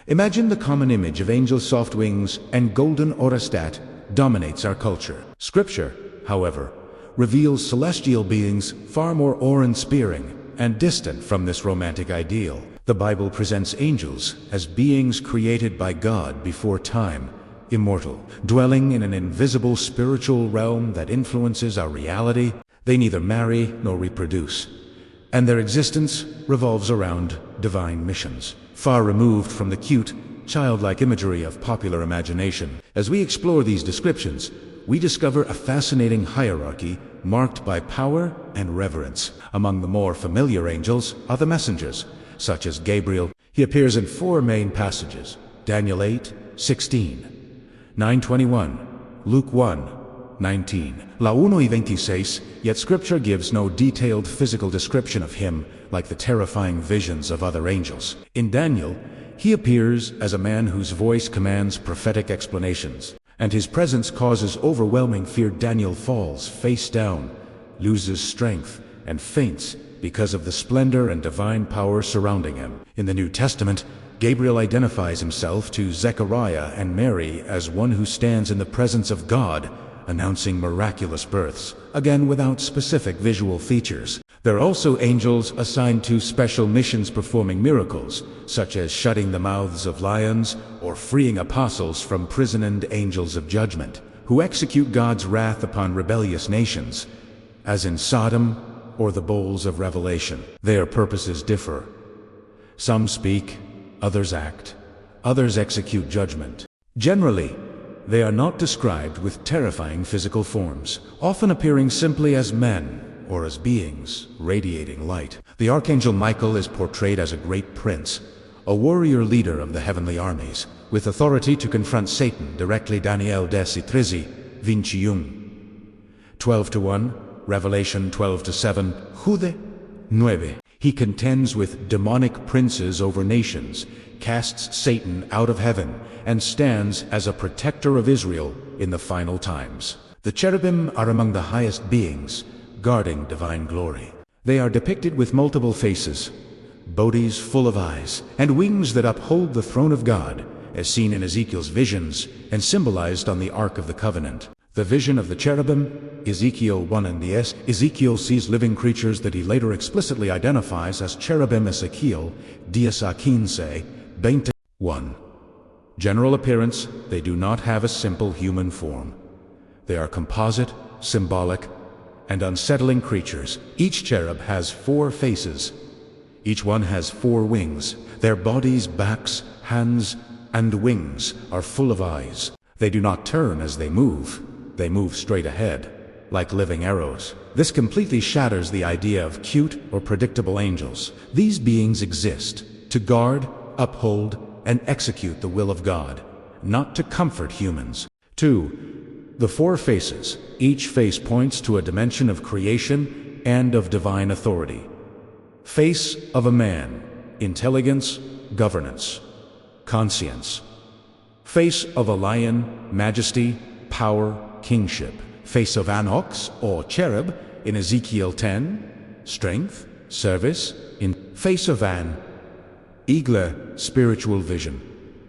Imagine the common image of angel soft wings and golden orostat dominates our culture. Scripture, however, reveals celestial beings far more awe-inspiring and distant from this romantic ideal. The Bible presents angels as beings created by God before time, immortal, dwelling in an invisible spiritual realm that influences our reality. They neither marry nor reproduce, and their existence revolves around divine missions, far removed from the cute, childlike imagery of popular imagination. As we explore these descriptions, we discover a fascinating hierarchy marked by power and reverence. Among the more familiar angels are the messengers, such as Gabriel. He appears in 4 main passages: Daniel 8:16, 9:21, Luke 1:19, La 1:26, yet Scripture gives no detailed physical description of him like the terrifying visions of other angels. In Daniel, he appears as a man whose voice commands prophetic explanations, and his presence causes overwhelming fear. Daniel falls face down, loses strength, and faints because of the splendor and divine power surrounding him. In the New Testament, Gabriel identifies himself to Zechariah and Mary as one who stands in the presence of God, announcing miraculous births, again without specific visual features. There are also angels assigned to special missions performing miracles, such as shutting the mouths of lions or freeing apostles from prison, and angels of judgment, who execute God's wrath upon rebellious nations, as in Sodom or the bowls of Revelation. Their purposes differ. Some speak, others act, others execute judgment. Generally, they are not described with terrifying physical forms, often appearing simply as men or as beings radiating light. The Archangel Michael is portrayed as a great prince, a warrior leader of the heavenly armies, with authority to confront Satan directly. Daniel 10:13, 21, 12:1, Revelation 12:7, Jude 9. He contends with demonic princes over nations, casts Satan out of heaven, and stands as a protector of Israel in the final times. The cherubim are among the highest beings, guarding divine glory. They are depicted with multiple faces, bodies full of eyes, and wings that uphold the throne of God, as seen in Ezekiel's visions and symbolized on the Ark of the Covenant. The vision of the cherubim, Ezekiel 1:10. Ezekiel sees living creatures that he later explicitly identifies as cherubim. Ezekiel 10:15-21. General appearance: they do not have a simple human form. They are composite, symbolic, and unsettling creatures. Each cherub has 4 faces. Each one has 4 wings. Their bodies, backs, hands, and wings are full of eyes. They do not turn as they move. They move straight ahead, like living arrows. This completely shatters the idea of cute or predictable angels. These beings exist to guard, uphold, and execute the will of God, not to comfort humans. 2. The 4 faces. Each face points to a dimension of creation and of divine authority. Face of a man: intelligence, governance, conscience. Face of a lion: majesty, power, kingship. Face of an ox or cherub in Ezekiel 10, strength, service. In face of an eagle, spiritual vision,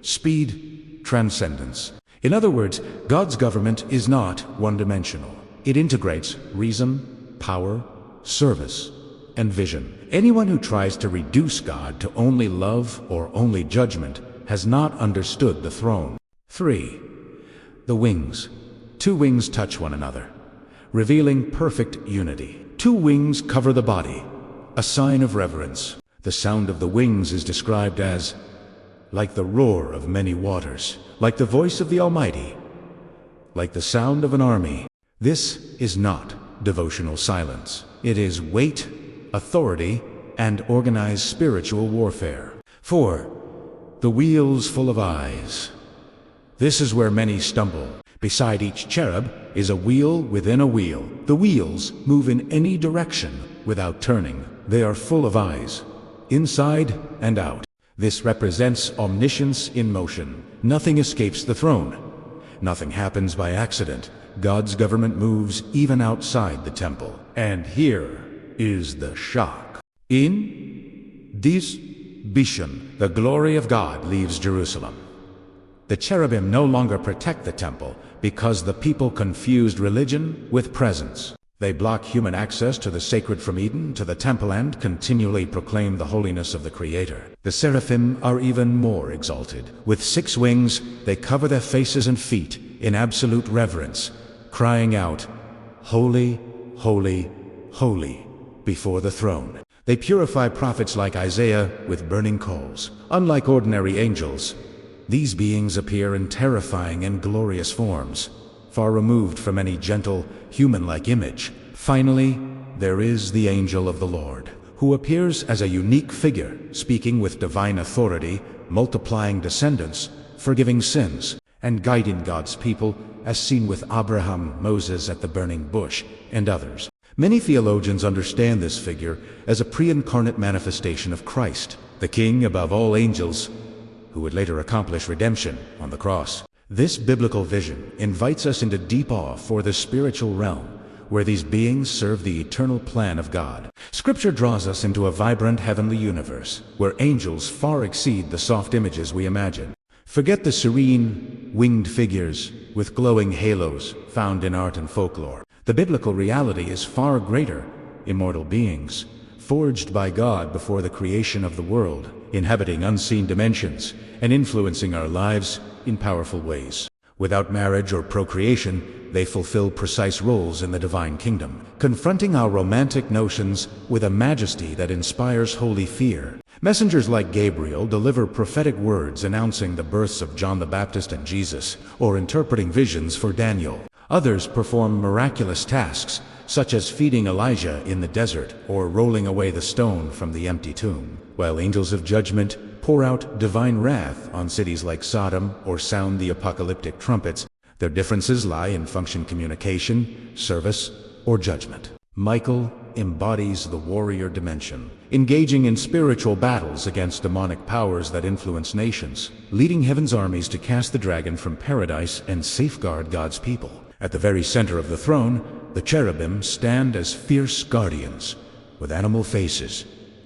speed, transcendence. In other words, God's government is not one-dimensional. It integrates reason, power, service, and vision. Anyone who tries to reduce God to only love or only judgment has not understood the throne. 3. The wings. 2 wings touch one another, revealing perfect unity. 2 wings cover the body, a sign of reverence. The sound of the wings is described as like the roar of many waters, like the voice of the Almighty, like the sound of an army. This is not devotional silence. It is weight, authority, and organized spiritual warfare. 4. The wheels full of eyes. This is where many stumble. Beside each cherub is a wheel within a wheel. The wheels move in any direction without turning. They are full of eyes, inside and out. This represents omniscience in motion. Nothing escapes the throne. Nothing happens by accident. God's government moves even outside the temple. And here is the shock. In these Bishun, the glory of God leaves Jerusalem. The cherubim no longer protect the temple because the people confused religion with presence. They block human access to the sacred from Eden to the temple and continually proclaim the holiness of the Creator. The seraphim are even more exalted. With 6 wings, they cover their faces and feet in absolute reverence, crying out, "Holy, holy, holy," before the throne. They purify prophets like Isaiah with burning coals. Unlike ordinary angels, these beings appear in terrifying and glorious forms, far removed from any gentle, human-like image. Finally, there is the angel of the Lord, who appears as a unique figure, speaking with divine authority, multiplying descendants, forgiving sins, and guiding God's people, as seen with Abraham, Moses at the burning bush, and others. Many theologians understand this figure as a pre-incarnate manifestation of Christ, the King above all angels, who would later accomplish redemption on the cross. This biblical vision invites us into deep awe for the spiritual realm, where these beings serve the eternal plan of God. Scripture draws us into a vibrant heavenly universe, where angels far exceed the soft images we imagine. Forget the serene, winged figures with glowing halos found in art and folklore. The biblical reality is far greater: immortal beings, forged by God before the creation of the world, inhabiting unseen dimensions and influencing our lives in powerful ways. Without marriage or procreation, they fulfill precise roles in the divine kingdom, confronting our romantic notions with a majesty that inspires holy fear. Messengers like Gabriel deliver prophetic words announcing the births of John the Baptist and Jesus, or interpreting visions for Daniel. Others perform miraculous tasks, such as feeding Elijah in the desert or rolling away the stone from the empty tomb, while angels of judgment pour out divine wrath on cities like Sodom or sound the apocalyptic trumpets. Their differences lie in function, communication, service, or judgment. Michael embodies the warrior dimension, engaging in spiritual battles against demonic powers that influence nations, leading heaven's armies to cast the dragon from paradise and safeguard God's people. At the very center of the throne, the cherubim stand as fierce guardians, with animal faces,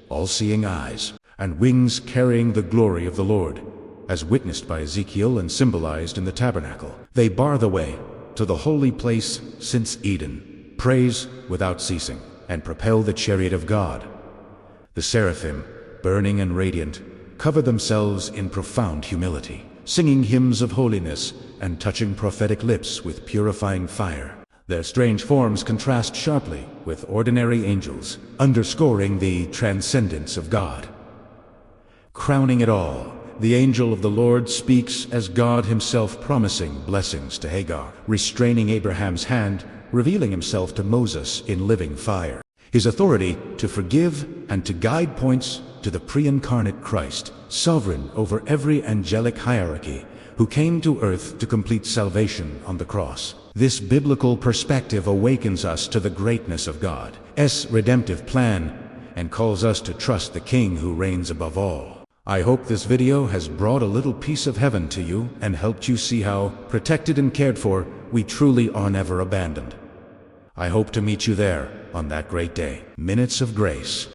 all-seeing eyes, and wings carrying the glory of the Lord, as witnessed by Ezekiel and symbolized in the tabernacle. They bar the way to the holy place since Eden, praise without ceasing, and propel the chariot of God. The seraphim, burning and radiant, cover themselves in profound humility, singing hymns of holiness and touching prophetic lips with purifying fire. Their strange forms contrast sharply with ordinary angels, underscoring the transcendence of God. Crowning it all, the angel of the Lord speaks as God himself, promising blessings to Hagar, restraining Abraham's hand, revealing himself to Moses in living fire. His authority to forgive and to guide points to the pre-incarnate Christ, sovereign over every angelic hierarchy, who came to earth to complete salvation on the cross. This biblical perspective awakens us to the greatness of God's redemptive plan and calls us to trust the King who reigns above all. I hope this video has brought a little piece of heaven to you and helped you see how, protected and cared for, we truly are never abandoned. I hope to meet you there on that great day. Minutes of Grace.